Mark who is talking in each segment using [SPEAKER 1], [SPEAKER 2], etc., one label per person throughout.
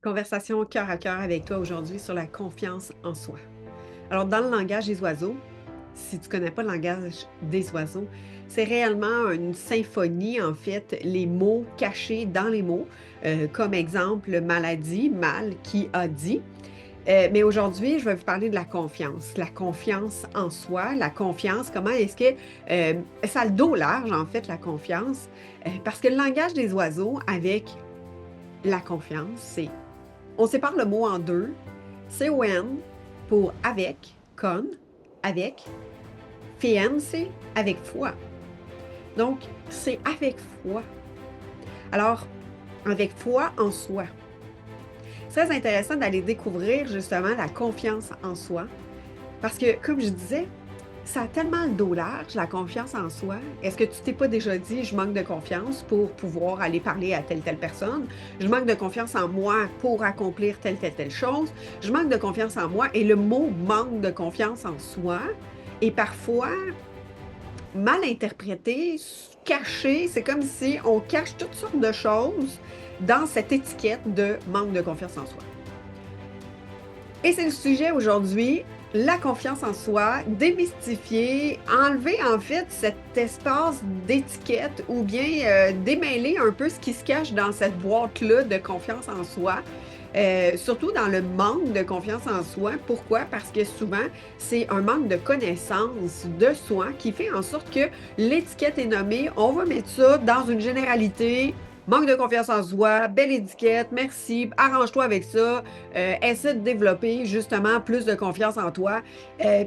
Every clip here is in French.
[SPEAKER 1] Conversation cœur à cœur avec toi aujourd'hui sur la confiance en soi. Alors, dans le langage des oiseaux, si tu connais pas le langage des oiseaux, c'est réellement une symphonie, en fait, les mots cachés dans les mots, comme exemple maladie, mal, qui a dit. Mais aujourd'hui, je vais vous parler de la confiance en soi, la confiance, comment est-ce que ça a le dos large, en fait, la confiance, parce que le langage des oiseaux avec la confiance, c'est on sépare le mot en deux. C-O-N pour avec, con, avec. Fiance, avec foi. Donc, c'est avec foi. Alors, avec foi en soi. C'est très intéressant d'aller découvrir justement la confiance en soi. Parce que, comme je disais, ça a tellement le dos large, la confiance en soi. Est-ce que tu t'es pas déjà dit, je manque de confiance pour pouvoir aller parler à telle personne? Je manque de confiance en moi pour accomplir telle chose. Je manque de confiance en moi et le mot manque de confiance en soi est parfois mal interprété, caché. C'est comme si on cache toutes sortes de choses dans cette étiquette de manque de confiance en soi. Et c'est le sujet aujourd'hui, la confiance en soi, démystifier, enlever en fait cet espace d'étiquette ou bien démêler un peu ce qui se cache dans cette boîte-là de confiance en soi. Surtout dans le manque de confiance en soi. Pourquoi? Parce que souvent, c'est un manque de connaissance de soi qui fait en sorte que l'étiquette est nommée. On va mettre ça dans une généralité. Manque de confiance en soi, belle étiquette, merci, arrange-toi avec ça, essaie de développer justement plus de confiance en toi.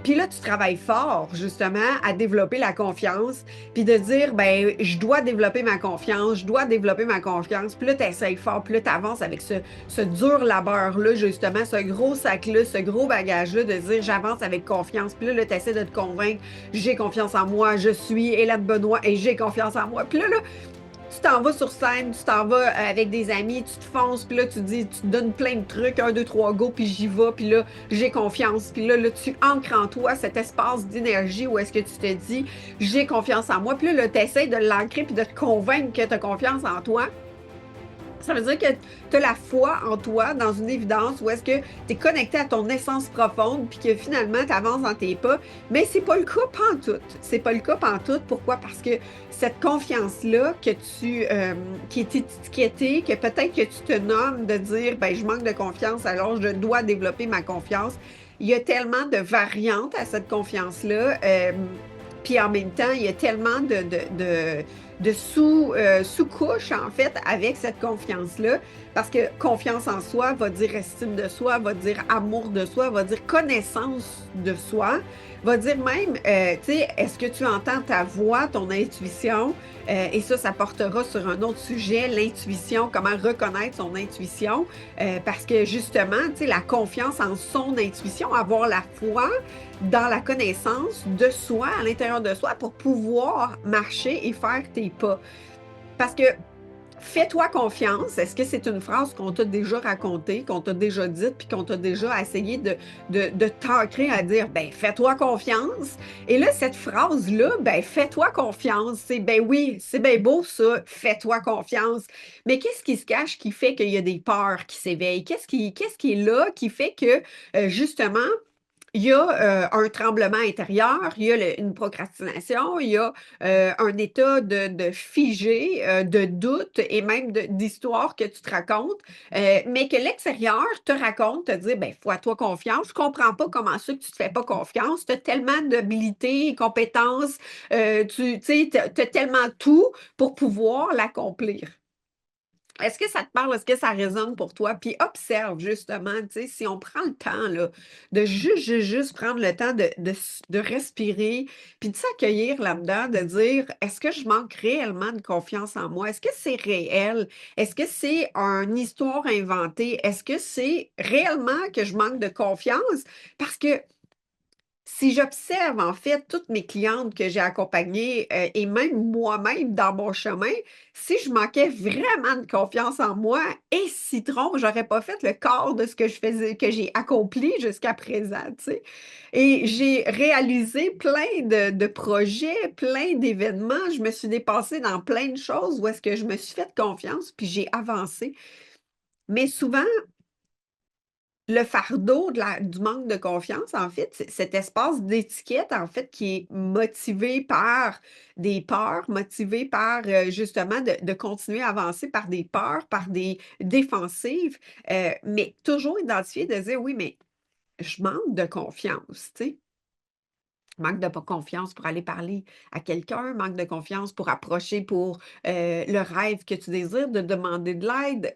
[SPEAKER 1] Puis là, tu travailles fort justement à développer la confiance, puis de dire, ben, je dois développer ma confiance, je dois développer ma confiance. Puis là, tu essaies fort, puis là, tu avances avec ce dur labeur-là, justement, ce gros sac-là, ce gros bagage-là, de dire, j'avance avec confiance. Puis là, tu essaies de te convaincre, j'ai confiance en moi, je suis Hélène Benoît et j'ai confiance en moi. Puis là, tu t'en vas sur scène, tu t'en vas avec des amis, tu te fonces, puis là, tu dis, tu te donnes plein de trucs, un, deux, trois, go, puis j'y vais, puis là, j'ai confiance. Puis là, tu ancres en toi cet espace d'énergie où est-ce que tu te dis, j'ai confiance en moi. Puis là, tu essaies de l'ancrer puis de te convaincre que tu as confiance en toi. Ça veut dire que tu as la foi en toi dans une évidence où est-ce que tu es connecté à ton essence profonde puis que finalement tu avances dans tes pas. Mais c'est pas le cas pantoute. C'est pas le cas pantoute. Pourquoi? Parce que cette confiance-là que qui est étiquetée, que peut-être que tu te nommes de dire, ben, je manque de confiance, alors je dois développer ma confiance. Il y a tellement de variantes à cette confiance-là. Puis en même temps, il y a tellement de sous-couches, en fait, avec cette confiance-là. Parce que confiance en soi va dire estime de soi, va dire amour de soi, va dire connaissance de soi, va dire même, tu sais, est-ce que tu entends ta voix, ton intuition? Et ça portera sur un autre sujet, l'intuition, comment reconnaître son intuition. Parce que justement, tu sais, la confiance en son intuition, avoir la foi dans la connaissance de soi, à l'intérieur de soi, pour pouvoir marcher et faire tes pas. Parce que fais-toi confiance. Est-ce que c'est une phrase qu'on t'a déjà racontée, qu'on t'a déjà dite, puis qu'on t'a déjà essayé de t'ancrer à dire, ben, fais-toi confiance. Et là, cette phrase-là, ben, fais-toi confiance. C'est, ben oui, c'est bien beau ça, fais-toi confiance. Mais qu'est-ce qui se cache qui fait qu'il y a des peurs qui s'éveillent? Qu'est-ce qui est là qui fait que, justement, il y a un tremblement intérieur, il y a une procrastination, il y a un état de figé, de doute et même d'histoire que tu te racontes, mais que l'extérieur te raconte, te dit, ben, fais-toi confiance, je comprends pas comment ça que tu te fais pas confiance, tu as tellement d'habilités, compétences, tu sais, t'as tellement tout pour pouvoir l'accomplir. Est-ce que ça te parle? Est-ce que ça résonne pour toi? Puis observe justement, tu sais, si on prend le temps là, de juste prendre le temps de respirer, puis de s'accueillir là-dedans, de dire, est-ce que je manque réellement de confiance en moi? Est-ce que c'est réel? Est-ce que c'est une histoire inventée? Est-ce que c'est réellement que je manque de confiance? Parce que si j'observe en fait toutes mes clientes que j'ai accompagnées et même moi-même dans mon chemin, si je manquais vraiment de confiance en moi et citron, j'aurais pas fait le quart de ce que je faisais, que j'ai accompli jusqu'à présent, tu sais. Et j'ai réalisé plein de projets, plein d'événements. Je me suis dépassée dans plein de choses où est-ce que je me suis fait confiance puis j'ai avancé. Mais souvent, le fardeau du manque de confiance, en fait, c'est cet espace d'étiquette, en fait, qui est motivé par des peurs, motivé par justement de continuer à avancer par des peurs, par des défensives, mais toujours identifier, de dire oui, mais je manque de confiance, tu sais. Manque de confiance pour aller parler à quelqu'un, manque de confiance pour approcher pour le rêve que tu désires, de demander de l'aide.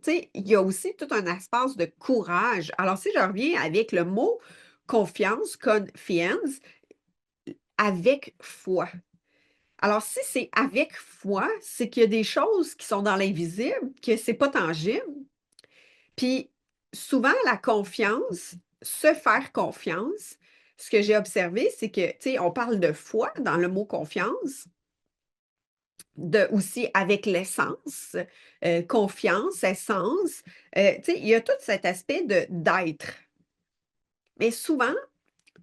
[SPEAKER 1] Tu sais, il y a aussi tout un espace de courage. Alors, si je reviens avec le mot confiance, confiance, avec foi. Alors, si c'est avec foi, c'est qu'il y a des choses qui sont dans l'invisible, que c'est pas tangible. Puis, souvent, la confiance, se faire confiance, ce que j'ai observé, c'est que, tu sais, on parle de foi dans le mot confiance, aussi avec l'essence, confiance, essence. Tu sais, il y a tout cet aspect d'être. Mais souvent,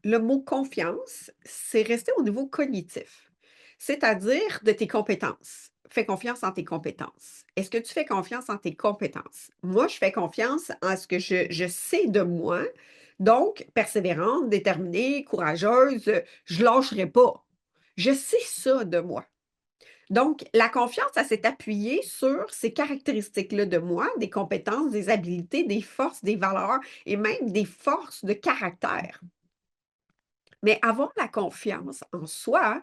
[SPEAKER 1] le mot confiance, c'est resté au niveau cognitif, c'est-à-dire de tes compétences. Fais confiance en tes compétences. Est-ce que tu fais confiance en tes compétences? Moi, je fais confiance en ce que je sais de moi. Donc, persévérante, déterminée, courageuse, je ne lâcherai pas. Je sais ça de moi. Donc, la confiance, ça s'est appuyé sur ces caractéristiques-là de moi, des compétences, des habiletés, des forces, des valeurs et même des forces de caractère. Mais avoir la confiance en soi,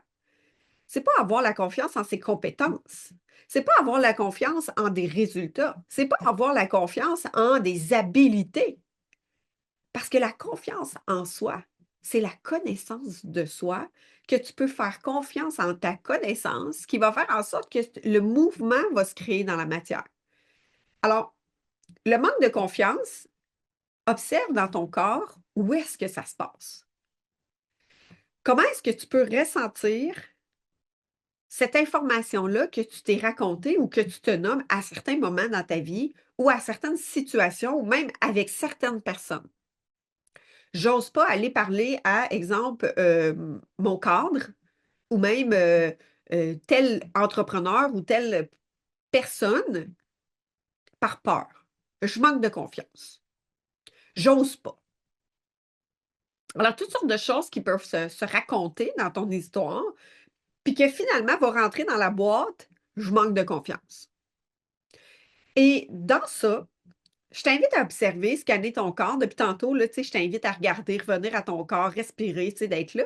[SPEAKER 1] c'est pas avoir la confiance en ses compétences. C'est pas avoir la confiance en des résultats. C'est pas avoir la confiance en des habiletés. Parce que la confiance en soi, c'est la connaissance de soi, que tu peux faire confiance en ta connaissance, qui va faire en sorte que le mouvement va se créer dans la matière. Alors, le manque de confiance, observe dans ton corps où est-ce que ça se passe. Comment est-ce que tu peux ressentir cette information-là que tu t'es racontée ou que tu te nommes à certains moments dans ta vie ou à certaines situations ou même avec certaines personnes? J'ose pas aller parler à, exemple, mon cadre ou même tel entrepreneur ou telle personne par peur. Je manque de confiance. J'ose pas. Alors, toutes sortes de choses qui peuvent se raconter dans ton histoire, puis que finalement va rentrer dans la boîte, je manque de confiance. Et dans ça, je t'invite à observer, scanner ton corps. Depuis tantôt, là, tu sais, je t'invite à regarder, revenir à ton corps, respirer, tu sais, d'être là.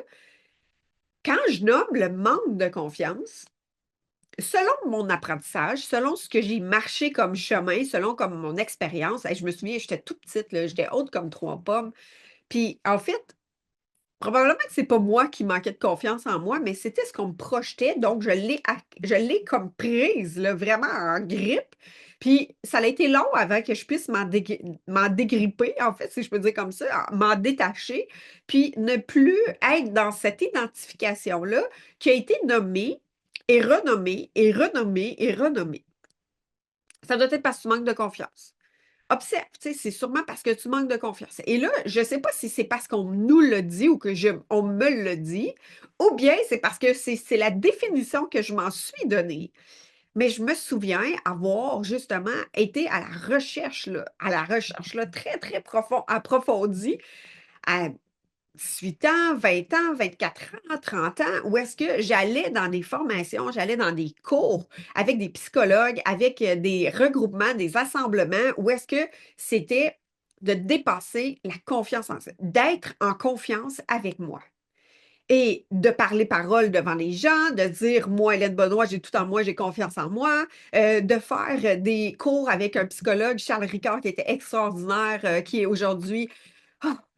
[SPEAKER 1] Quand je nomme le manque de confiance, selon mon apprentissage, selon ce que j'ai marché comme chemin, selon comme mon expérience, je me souviens, j'étais toute petite, là, j'étais haute comme 3 pommes. Puis, en fait, probablement que c'est pas moi qui manquais de confiance en moi, mais c'était ce qu'on me projetait, donc je l'ai comme prise, là, vraiment en grippe. Puis ça a été long avant que je puisse m'en dégripper, en fait, si je peux dire comme ça, m'en détacher, puis ne plus être dans cette identification-là qui a été nommée et renommée et renommée et renommée. Ça doit être parce que tu manques de confiance. Observe, tu sais, c'est sûrement parce que tu manques de confiance. Et là, je ne sais pas si c'est parce qu'on nous le dit ou que on me le dit, ou bien c'est parce que c'est la définition que je m'en suis donnée. Mais je me souviens avoir justement été à la recherche là, très, très approfondie, à 18 ans, 20 ans, 24 ans, 30 ans, où est-ce que j'allais dans des formations, j'allais dans des cours avec des psychologues, avec des regroupements, des assemblements, où est-ce que c'était de dépasser la confiance en soi, d'être en confiance avec moi. Et de parler parole devant les gens, de dire, moi, Hélène Benoît, j'ai tout en moi, j'ai confiance en moi, de faire des cours avec un psychologue, Charles Ricard, qui était extraordinaire, qui est aujourd'hui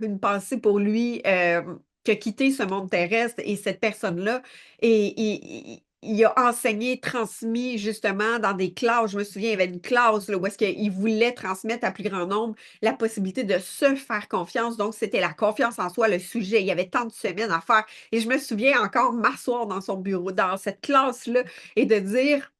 [SPEAKER 1] une pensée pour lui, qui a quitté ce monde terrestre et cette personne-là, et il a enseigné, transmis justement dans des classes. Je me souviens, il y avait une classe là, où est-ce qu'il voulait transmettre à plus grand nombre la possibilité de se faire confiance. Donc, c'était la confiance en soi, le sujet. Il y avait tant de semaines à faire. Et je me souviens encore m'asseoir dans son bureau, dans cette classe-là, et de dire,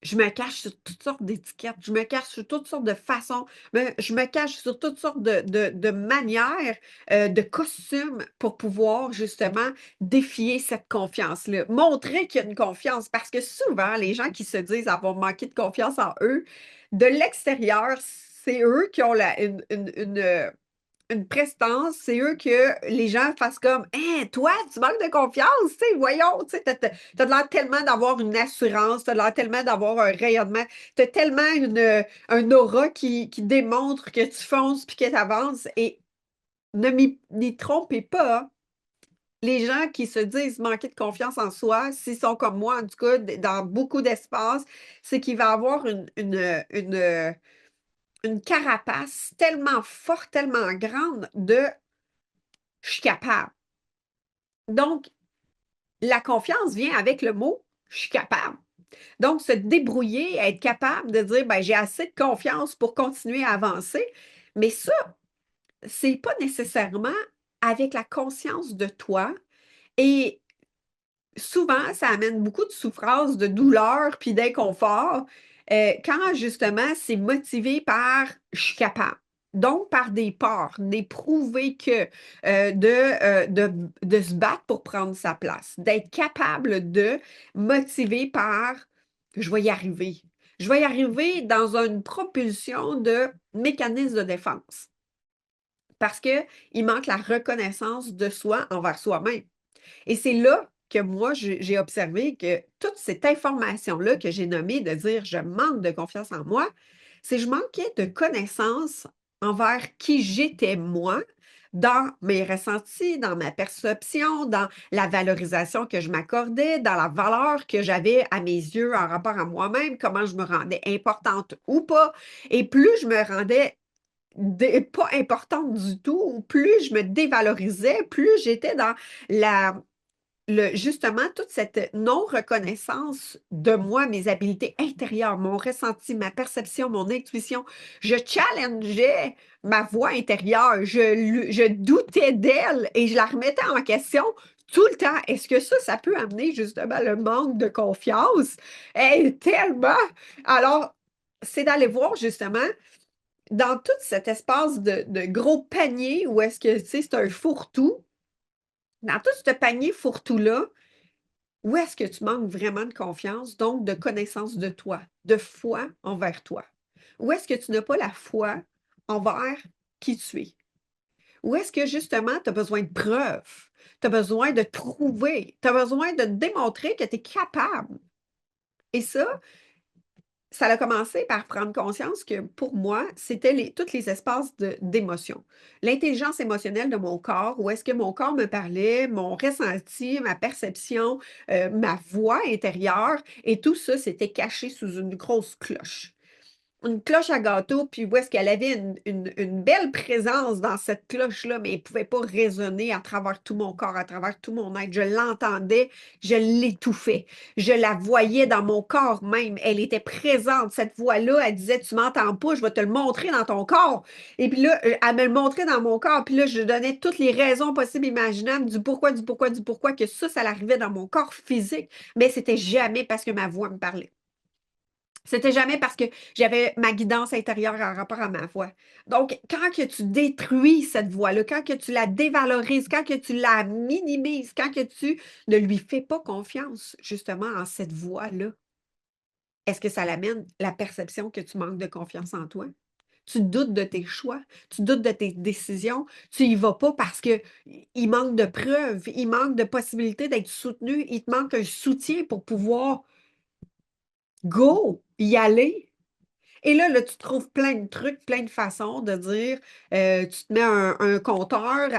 [SPEAKER 1] je me cache sur toutes sortes d'étiquettes, je me cache sur toutes sortes de façons, je me cache sur toutes sortes de manières, de costumes pour pouvoir justement défier cette confiance-là. Montrer qu'il y a une confiance, parce que souvent, les gens qui se disent avoir manqué de confiance en eux, de l'extérieur, c'est eux qui ont une prestance, c'est eux que les gens fassent comme hein, toi, tu manques de confiance, tu sais, voyons, tu sais, t'as l'air tellement d'avoir une assurance, t'as l'air tellement d'avoir un rayonnement, t'as tellement un aura qui démontre que tu fonces puis que tu avances et n'y trompez pas, hein. Les gens qui se disent manquer de confiance en soi, s'ils sont comme moi, en tout cas, dans beaucoup d'espace, c'est qu'il va avoir une carapace tellement forte, tellement grande de je suis capable. Donc, la confiance vient avec le mot je suis capable. Donc, se débrouiller, être capable de dire ben, j'ai assez de confiance pour continuer à avancer. Mais ça, c'est pas nécessairement avec la conscience de toi. Et souvent, ça amène beaucoup de souffrance, de douleur, puis d'inconfort, quand justement c'est motivé par je suis capable. Donc, par des peurs, d'éprouver que de se battre pour prendre sa place, d'être capable de motiver par je vais y arriver. Je vais y arriver dans une propulsion de mécanisme de défense. Parce qu'il manque la reconnaissance de soi envers soi-même. Et c'est là que moi, j'ai observé que toute cette information-là que j'ai nommée de dire je manque de confiance en moi, c'est que je manquais de connaissance envers qui j'étais moi, dans mes ressentis, dans ma perception, dans la valorisation que je m'accordais, dans la valeur que j'avais à mes yeux en rapport à moi-même, comment je me rendais importante ou pas. Et plus je me rendais pas importante du tout, plus je me dévalorisais, plus j'étais dans la justement, toute cette non-reconnaissance de moi, mes habiletés intérieures, mon ressenti, ma perception, mon intuition, je challengeais ma voix intérieure, je doutais d'elle et je la remettais en question tout le temps. Est-ce que ça peut amener justement le manque de confiance? Tellement! Alors, c'est d'aller voir justement dans tout cet espace de gros panier où est-ce que, tu sais, c'est un fourre-tout, dans tout ce panier fourre-tout-là, où est-ce que tu manques vraiment de confiance, donc de connaissance de toi, de foi envers toi? Où est-ce que tu n'as pas la foi envers qui tu es? Où est-ce que justement tu as besoin de preuves? Tu as besoin de prouver, tu as besoin de démontrer que tu es capable. Et ça a commencé par prendre conscience que pour moi, c'était tous les espaces d'émotion. L'intelligence émotionnelle de mon corps, où est-ce que mon corps me parlait, mon ressenti, ma perception, ma voix intérieure, et tout ça, c'était caché sous une grosse cloche. Une cloche à gâteau, puis où est-ce qu'elle avait une belle présence dans cette cloche-là, mais elle ne pouvait pas résonner à travers tout mon corps, à travers tout mon être. Je l'entendais, je l'étouffais. Je la voyais dans mon corps même. Elle était présente. Cette voix-là, elle disait, tu m'entends pas, je vais te le montrer dans ton corps. Et puis là, elle me le montrait dans mon corps, puis là, je donnais toutes les raisons possibles, imaginables, du pourquoi, du pourquoi, du pourquoi, que ça arrivait dans mon corps physique. Mais c'était jamais parce que ma voix me parlait. C'était jamais parce que j'avais ma guidance intérieure en rapport à ma voix. Donc, quand que tu détruis cette voix-là, quand que tu la dévalorises, quand que tu la minimises, quand que tu ne lui fais pas confiance, justement, en cette voix-là, est-ce que ça l'amène la perception que tu manques de confiance en toi? Tu doutes de tes choix, tu doutes de tes décisions, tu y vas pas parce que il manque de preuves, il manque de possibilités d'être soutenu, il te manque un soutien pour pouvoir go, y aller. Et là, tu trouves plein de trucs, plein de façons de dire, tu te mets un compteur,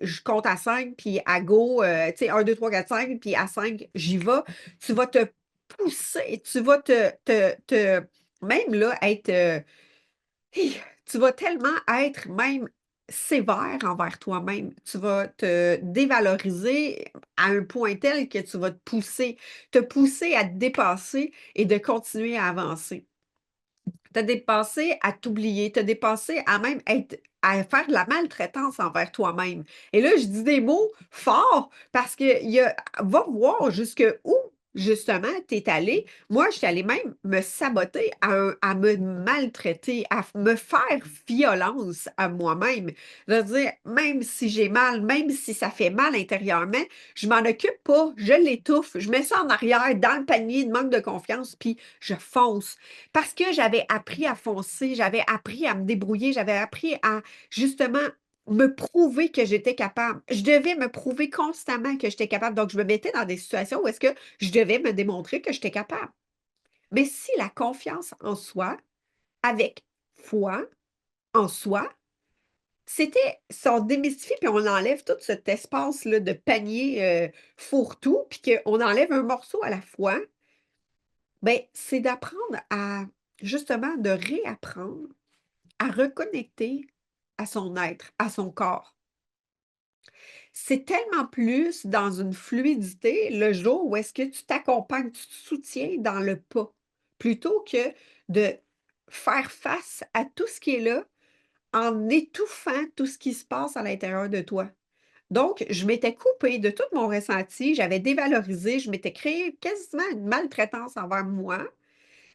[SPEAKER 1] je compte à 5, puis à go, tu sais, 1, 2, 3, 4, 5, puis à 5, j'y vais. Tu vas te pousser, tu vas même là, être, tu vas tellement être même sévère envers toi-même. Tu vas te dévaloriser à un point tel que tu vas te pousser à te dépasser et de continuer à avancer. T'as dépassé à t'oublier, t'as dépassé à même à faire de la maltraitance envers toi-même. Et là, je dis des mots forts parce que va voir jusque où justement, tu es allé moi, je suis allée même me saboter à me maltraiter, à me faire violence à moi-même. Je veux dire, même si j'ai mal, même si ça fait mal intérieurement, je m'en occupe pas, je l'étouffe, je mets ça en arrière dans le panier de manque de confiance, puis je fonce. Parce que j'avais appris à foncer, j'avais appris à me débrouiller, j'avais appris à justement me prouver que j'étais capable. Je devais me prouver constamment que j'étais capable. Donc, je me mettais dans des situations où est-ce que je devais me démontrer que j'étais capable. Mais si la confiance en soi, avec foi en soi, c'était, si on démystifie puis on enlève tout cet espace-là de panier fourre-tout, puis qu'on enlève un morceau à la fois, ben, c'est d'apprendre à, justement, de réapprendre à reconnecter à son être, à son corps. C'est tellement plus dans une fluidité le jour où est-ce que tu t'accompagnes, tu te soutiens dans le pas, plutôt que de faire face à tout ce qui est là en étouffant tout ce qui se passe à l'intérieur de toi. Donc, je m'étais coupée de tout mon ressenti, j'avais dévalorisé, je m'étais créé quasiment une maltraitance envers moi.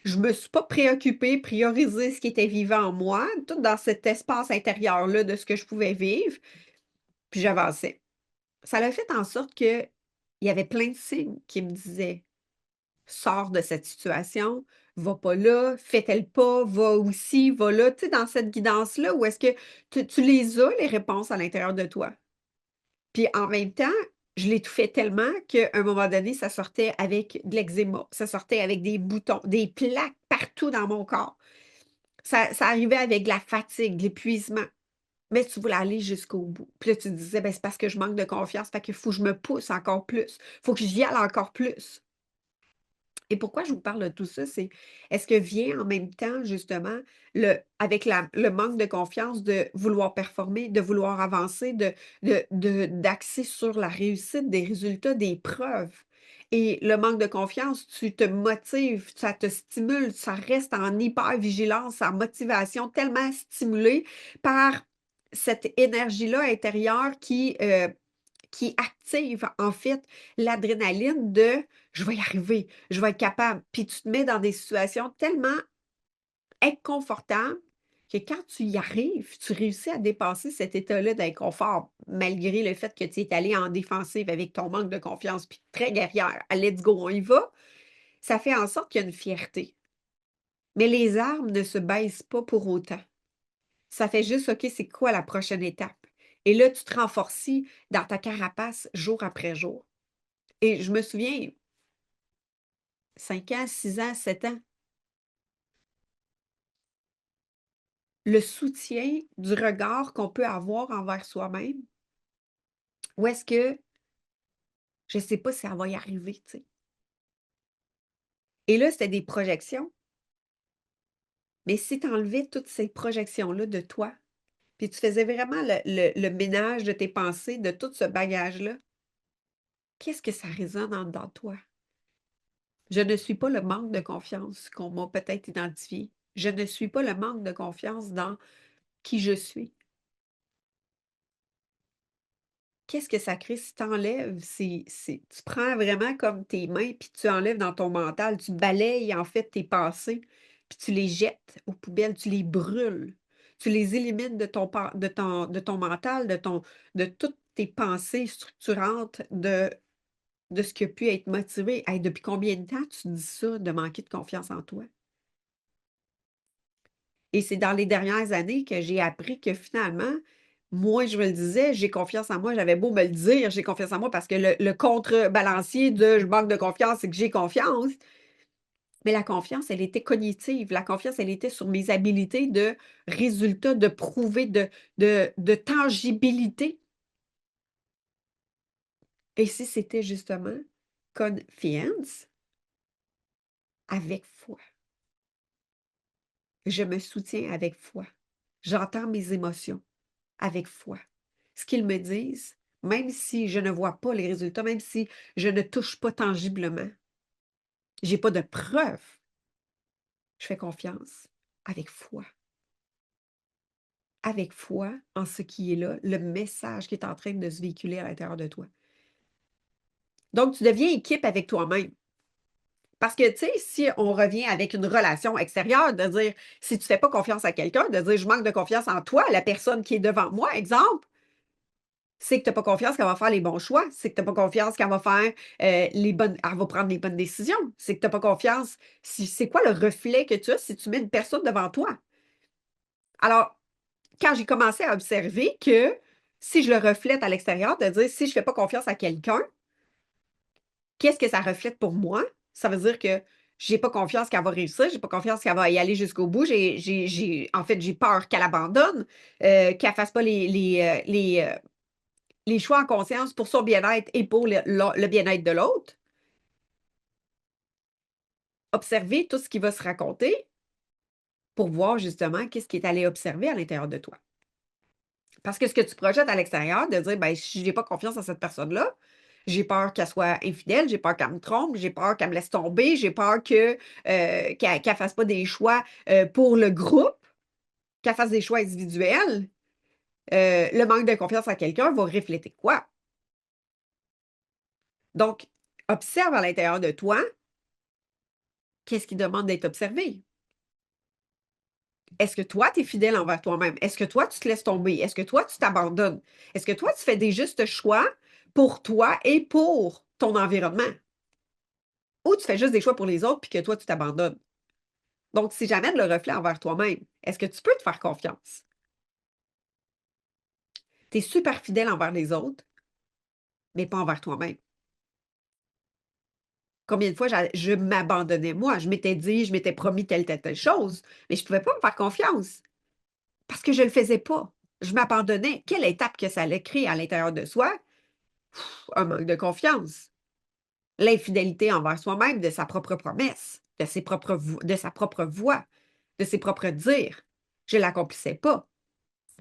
[SPEAKER 1] Je me suis pas préoccupée, priorisé ce qui était vivant en moi, tout dans cet espace intérieur-là de ce que je pouvais vivre, puis j'avançais. Ça l'a fait en sorte qu'il y avait plein de signes qui me disaient: «Sors de cette situation, va pas là, fais tel pas, va aussi, va là». Tu sais, dans cette guidance-là où est-ce que tu les as, les réponses à l'intérieur de toi. Puis en même temps, je l'étouffais tellement qu'à un moment donné, ça sortait avec de l'eczéma, ça sortait avec des boutons, des plaques partout dans mon corps. Ça arrivait avec de la fatigue, de l'épuisement. Mais tu voulais aller jusqu'au bout. Puis là, tu te disais: «Ben, c'est parce que je manque de confiance, fait qu'il faut que je me pousse encore plus. Faut que j'y aille encore plus». Et pourquoi je vous parle de tout ça, c'est est-ce que vient en même temps justement avec le manque de confiance de vouloir performer, de vouloir avancer, d'axer sur la réussite des résultats, des preuves. Et le manque de confiance, tu te motives, ça te stimule, ça reste en hyper-vigilance, en motivation, tellement stimulé par cette énergie-là intérieure qui active en fait l'adrénaline de je vais y arriver, je vais être capable. Puis tu te mets dans des situations tellement inconfortables que quand tu y arrives, tu réussis à dépasser cet état-là d'inconfort, malgré le fait que tu es allé en défensive avec ton manque de confiance, puis très guerrière. À let's go, on y va. Ça fait en sorte qu'il y a une fierté. Mais les armes ne se baissent pas pour autant. Ça fait juste, OK, c'est quoi la prochaine étape? Et là, tu te renforcis dans ta carapace jour après jour. Et je me souviens, 5 ans, 6 ans, 7 ans, le soutien du regard qu'on peut avoir envers soi-même, ou est-ce que je ne sais pas si ça va y arriver, tu sais? Et là, c'était des projections, mais si tu enlevais toutes ces projections-là de toi, puis tu faisais vraiment le ménage de tes pensées, de tout ce bagage-là, qu'est-ce que ça résonne en dedans de toi? Je ne suis pas le manque de confiance qu'on m'a peut-être identifié. Je ne suis pas le manque de confiance dans qui je suis. Qu'est-ce que ça crée si tu enlèves tu prends vraiment comme tes mains, puis tu enlèves dans ton mental, tu balayes en fait tes pensées, puis tu les jettes aux poubelles, tu les brûles. Tu les élimines de ton mental, de toutes tes pensées structurantes de ce qui a pu être motivé. Hey, depuis combien de temps tu dis ça, de manquer de confiance en toi? Et c'est dans les dernières années que j'ai appris que finalement, moi, je me le disais: «J'ai confiance en moi». J'avais beau me le dire: «J'ai confiance en moi» parce que le contrebalancier de «je manque de confiance», c'est que j'ai confiance. Mais la confiance, elle était cognitive. La confiance, elle était sur mes habiletés de résultat, de prouver, de tangibilité. Et si c'était justement confiance avec foi. Je me soutiens avec foi. J'entends mes émotions avec foi. Ce qu'ils me disent, même si je ne vois pas les résultats, même si je ne touche pas tangiblement, j'ai pas de preuves, je fais confiance avec foi. Avec foi en ce qui est là, le message qui est en train de se véhiculer à l'intérieur de toi. Donc, tu deviens équipe avec toi-même. Parce que, tu sais, si on revient avec une relation extérieure, de dire, si tu ne fais pas confiance à quelqu'un, de dire, je manque de confiance en toi, la personne qui est devant moi, exemple, c'est que tu n'as pas confiance qu'elle va faire les bons choix, c'est que tu n'as pas confiance qu'elle va faire elle va prendre les bonnes décisions, c'est que tu n'as pas confiance. C'est quoi le reflet que tu as si tu mets une personne devant toi? Alors, quand j'ai commencé à observer que si je le reflète à l'extérieur, de dire, si je ne fais pas confiance à quelqu'un, qu'est-ce que ça reflète pour moi? Ça veut dire que j'ai pas confiance qu'elle va réussir, j'ai pas confiance qu'elle va y aller jusqu'au bout. En fait, j'ai peur qu'elle abandonne, qu'elle fasse pas les choix en conscience pour son bien-être et pour le bien-être de l'autre. Observer tout ce qui va se raconter pour voir justement qu'est-ce qui est allé observer à l'intérieur de toi. Parce que ce que tu projettes à l'extérieur, de dire, ben, si j'ai pas confiance en cette personne-là, j'ai peur qu'elle soit infidèle, j'ai peur qu'elle me trompe, j'ai peur qu'elle me laisse tomber, j'ai peur qu'elle fasse pas des choix pour le groupe, qu'elle fasse des choix individuels. Le manque de confiance en quelqu'un va refléter quoi? Donc, observe à l'intérieur de toi qu'est-ce qui demande d'être observé. Est-ce que toi, tu es fidèle envers toi-même? Est-ce que toi, tu te laisses tomber? Est-ce que toi, tu t'abandonnes? Est-ce que toi, tu fais des justes choix pour toi et pour ton environnement? Ou tu fais juste des choix pour les autres puis que toi, tu t'abandonnes? Donc, si jamais de le reflet envers toi-même, est-ce que tu peux te faire confiance? Tu es super fidèle envers les autres, mais pas envers toi-même. Combien de fois je m'abandonnais moi? Je m'étais dit, je m'étais promis telle chose, mais je ne pouvais pas me faire confiance parce que je ne le faisais pas. Je m'abandonnais. Quelle étape que ça allait créer à l'intérieur de soi? Un manque de confiance. L'infidélité envers soi-même, de sa propre promesse, de sa propre voix, de ses propres dires. Je ne l'accomplissais pas.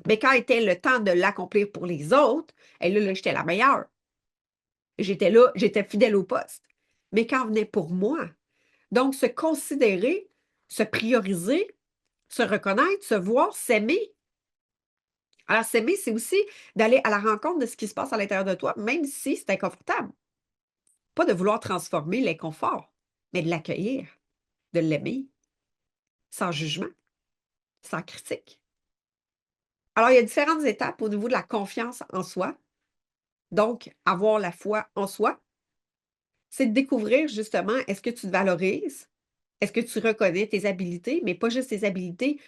[SPEAKER 1] Mais quand était le temps de l'accomplir pour les autres, et là, j'étais la meilleure. J'étais là, j'étais fidèle au poste. Mais quand venait pour moi, donc se considérer, se prioriser, se reconnaître, se voir, s'aimer. Alors, s'aimer, c'est aussi d'aller à la rencontre de ce qui se passe à l'intérieur de toi, même si c'est inconfortable. Pas de vouloir transformer l'inconfort, mais de l'accueillir, de l'aimer, sans jugement, sans critique. Alors, il y a différentes étapes au niveau de la confiance en soi. Donc, avoir la foi en soi, c'est de découvrir justement, est-ce que tu te valorises? Est-ce que tu reconnais tes habiletés, mais pas juste tes habiletés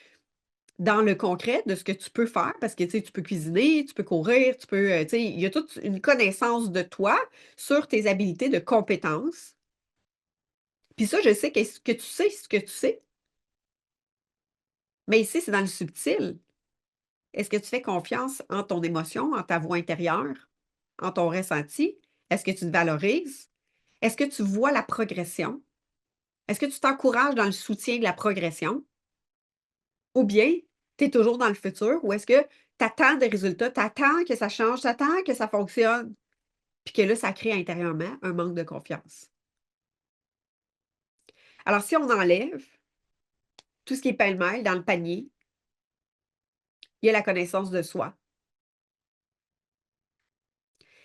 [SPEAKER 1] dans le concret de ce que tu peux faire, parce que tu sais, tu peux cuisiner, tu peux courir, tu peux, tu sais, il y a toute une connaissance de toi sur tes habiletés de compétences. Puis ça, je sais que tu sais ce que tu sais, mais ici, c'est dans le subtil. Est-ce que tu fais confiance en ton émotion, en ta voix intérieure, en ton ressenti? Est-ce que tu te valorises? Est-ce que tu vois la progression? Est-ce que tu t'encourages dans le soutien de la progression? Ou bien, tu es toujours dans le futur ou est-ce que tu attends des résultats, tu attends que ça change, tu attends que ça fonctionne, puis que là, ça crée intérieurement un manque de confiance. Alors, si on enlève tout ce qui est pêle-mêle dans le panier, il y a la connaissance de soi.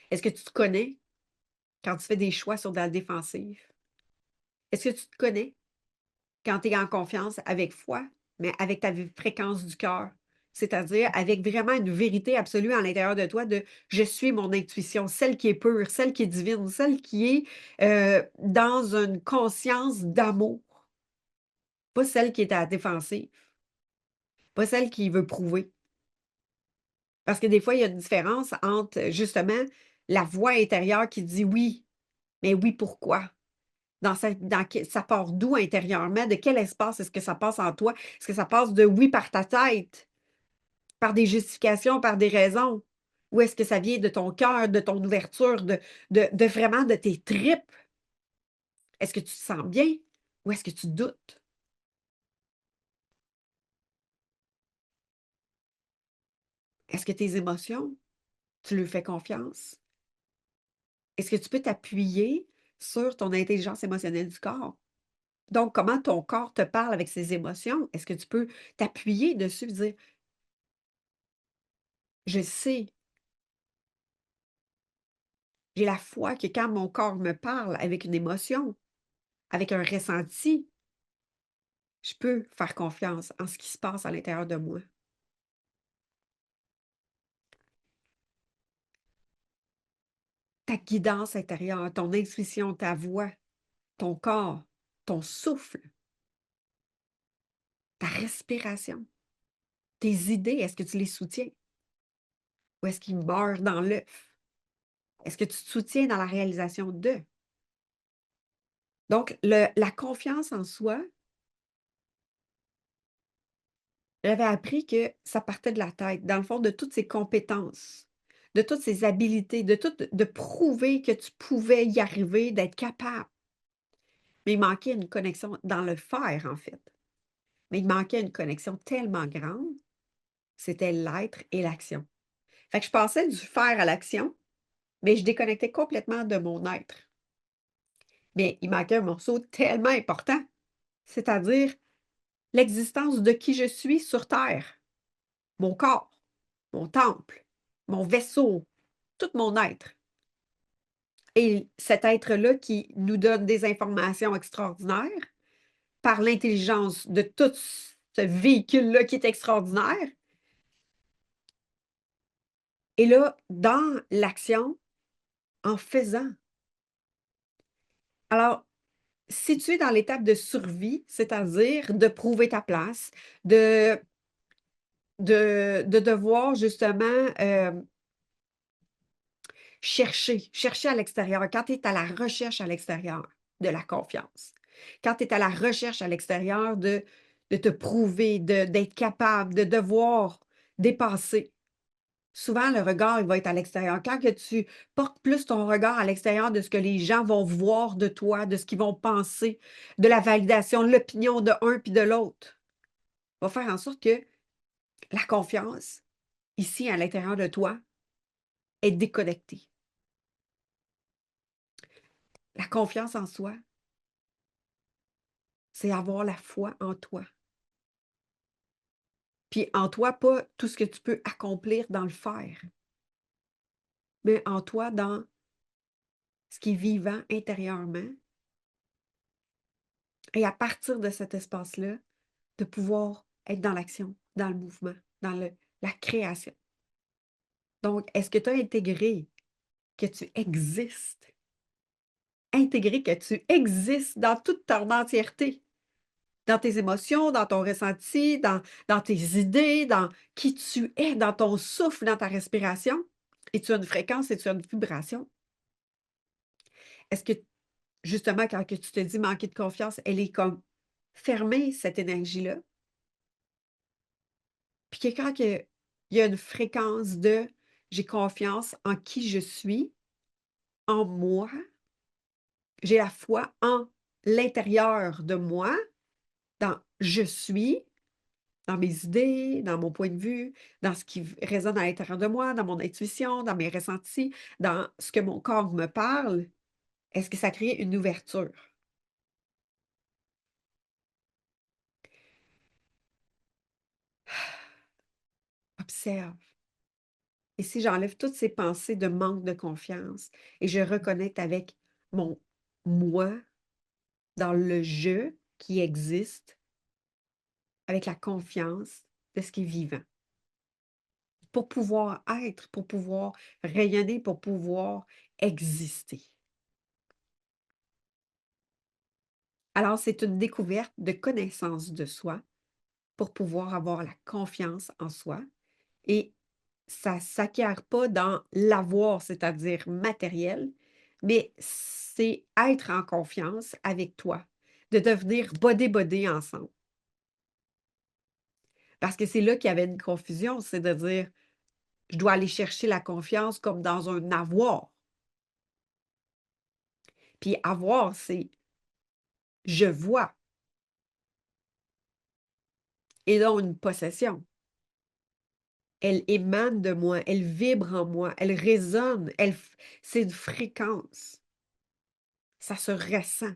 [SPEAKER 1] Est-ce que tu te connais quand tu fais des choix sur de la défensive? Est-ce que tu te connais quand tu es en confiance avec foi, mais avec ta fréquence du cœur? C'est-à-dire avec vraiment une vérité absolue à l'intérieur de toi de je suis mon intuition, celle qui est pure, celle qui est divine, celle qui est dans une conscience d'amour, pas celle qui est à la défensive, pas celle qui veut prouver. Parce que des fois, il y a une différence entre justement la voix intérieure qui dit oui, mais oui, pourquoi? Ça part d'où intérieurement? De quel espace est-ce que ça passe en toi? Est-ce que ça passe de oui par ta tête, par des justifications, par des raisons? Ou est-ce que ça vient de ton cœur, de ton ouverture, de vraiment de tes tripes? Est-ce que tu te sens bien ou est-ce que tu doutes? Est-ce que tes émotions, tu lui fais confiance? Est-ce que tu peux t'appuyer sur ton intelligence émotionnelle du corps? Donc, comment ton corps te parle avec ses émotions? Est-ce que tu peux t'appuyer dessus et dire, je sais, j'ai la foi que quand mon corps me parle avec une émotion, avec un ressenti, je peux faire confiance en ce qui se passe à l'intérieur de moi. Ta guidance intérieure, ton intuition, ta voix, ton corps, ton souffle, ta respiration, tes idées, est-ce que tu les soutiens? Ou est-ce qu'ils meurent dans l'œuf? Est-ce que tu te soutiens dans la réalisation de? Donc, la confiance en soi, j'avais appris que ça partait de la tête, dans le fond, de toutes ses compétences, de toutes ses habiletés, de prouver que tu pouvais y arriver, d'être capable. Mais il manquait une connexion dans le faire, en fait. Mais il manquait une connexion tellement grande, c'était l'être et l'action. Fait que je passais du faire à l'action, mais je déconnectais complètement de mon être. Mais il manquait un morceau tellement important, c'est-à-dire l'existence de qui je suis sur Terre, mon corps, mon temple, mon vaisseau, tout mon être. Et cet être-là qui nous donne des informations extraordinaires par l'intelligence de tout ce véhicule-là qui est extraordinaire. Et là, dans l'action, en faisant. Alors, si tu es dans l'étape de survie, c'est-à-dire de prouver ta place, de de devoir justement, chercher à l'extérieur, quand tu es à la recherche à l'extérieur de la confiance, quand tu es à la recherche à l'extérieur de te prouver, d'être capable, de devoir dépasser. Souvent, le regard, il va être à l'extérieur. Quand que tu portes plus ton regard à l'extérieur de ce que les gens vont voir de toi, de ce qu'ils vont penser, de la validation, l'opinion de un puis de l'autre, va faire en sorte que la confiance, ici, à l'intérieur de toi, est déconnectée. La confiance en soi, c'est avoir la foi en toi. Puis en toi, pas tout ce que tu peux accomplir dans le faire, mais en toi, dans ce qui est vivant intérieurement. Et à partir de cet espace-là, de pouvoir être dans l'action, dans le mouvement, dans la création. Donc, est-ce que tu as intégré que tu existes? Intégré que tu existes dans toute ton entièreté, dans tes émotions, dans ton ressenti, dans tes idées, dans qui tu es, dans ton souffle, dans ta respiration? Et tu as une fréquence et tu as une vibration? Est-ce que, justement, quand que tu te dis manquer de confiance, elle est comme fermée, cette énergie-là? Puis que quand que il y a une fréquence de j'ai confiance en qui je suis, en moi, j'ai la foi en l'intérieur de moi, dans je suis, dans mes idées, dans mon point de vue, dans ce qui résonne à l'intérieur de moi, dans mon intuition, dans mes ressentis, dans ce que mon corps me parle, est-ce que ça crée une ouverture? Observe. Et si j'enlève toutes ces pensées de manque de confiance et je reconnecte avec mon moi dans le «je» qui existe, avec la confiance de ce qui est vivant. Pour pouvoir être, pour pouvoir rayonner, pour pouvoir exister. Alors, c'est une découverte de connaissance de soi pour pouvoir avoir la confiance en soi et ça s'acquiert pas dans l'avoir, c'est-à-dire matériel, mais c'est être en confiance avec toi, de devenir body-body ensemble. Parce que c'est là qu'il y avait une confusion, c'est de dire: «Je dois aller chercher la confiance comme dans un avoir». Puis avoir, c'est je vois et non une possession. Elle émane de moi, elle vibre en moi, elle résonne, c'est une fréquence. Ça se ressent.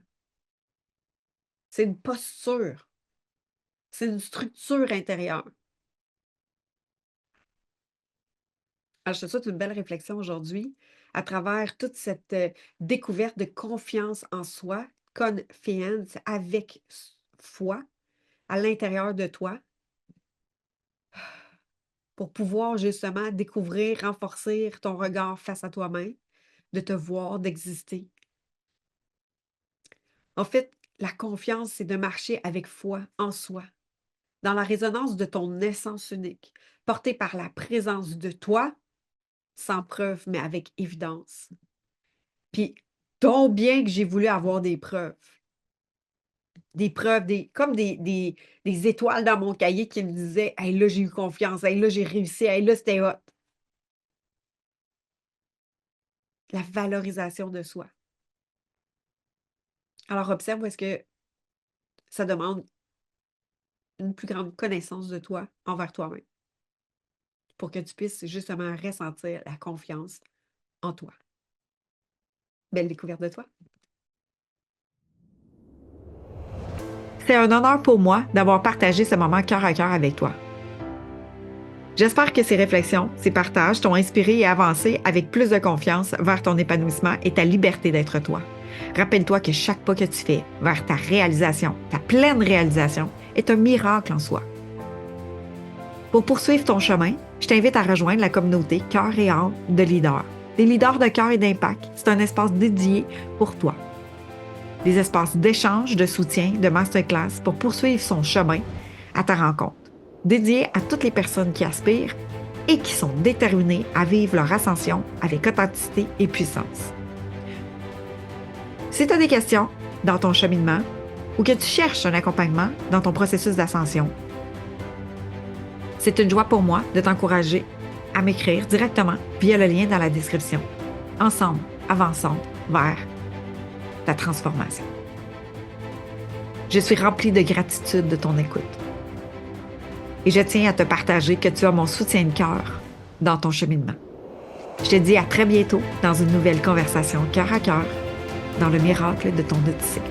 [SPEAKER 1] C'est une posture, c'est une structure intérieure. Alors, je te souhaite une belle réflexion aujourd'hui à travers toute cette découverte de confiance en soi, confiance avec foi à l'intérieur de toi pour pouvoir justement découvrir, renforcer ton regard face à toi-même, de te voir, d'exister. En fait, la confiance, c'est de marcher avec foi en soi, dans la résonance de ton essence unique, portée par la présence de toi, sans preuve, mais avec évidence. Puis, donc bien que j'ai voulu avoir des preuves. Des preuves, comme des étoiles dans mon cahier qui me disaient: « Hey, là, j'ai eu confiance. Hey, là, j'ai réussi. Hey, là, c'était hot. » La valorisation de soi. Alors, observe où est-ce que ça demande une plus grande connaissance de toi envers toi-même pour que tu puisses justement ressentir la confiance en toi. Belle découverte de toi. C'est un honneur pour moi d'avoir partagé ce moment cœur à cœur avec toi. J'espère que ces réflexions, ces partages t'ont inspiré et avancé avec plus de confiance vers ton épanouissement et ta liberté d'être toi. Rappelle-toi que chaque pas que tu fais vers ta réalisation, ta pleine réalisation, est un miracle en soi. Pour poursuivre ton chemin, je t'invite à rejoindre la communauté Cœur et âme de leaders. Des leaders de cœur et d'impact, c'est un espace dédié pour toi. Des espaces d'échange, de soutien, de masterclass pour poursuivre son chemin à ta rencontre. Dédié à toutes les personnes qui aspirent et qui sont déterminées à vivre leur ascension avec authenticité et puissance. Si tu as des questions dans ton cheminement ou que tu cherches un accompagnement dans ton processus d'ascension, c'est une joie pour moi de t'encourager à m'écrire directement via le lien dans la description. Ensemble, avançons vers ta transformation. Je suis remplie de gratitude de ton écoute. Et je tiens à te partager que tu as mon soutien de cœur dans ton cheminement. Je te dis à très bientôt dans une nouvelle conversation cœur à cœur dans le miracle de ton Odyssée.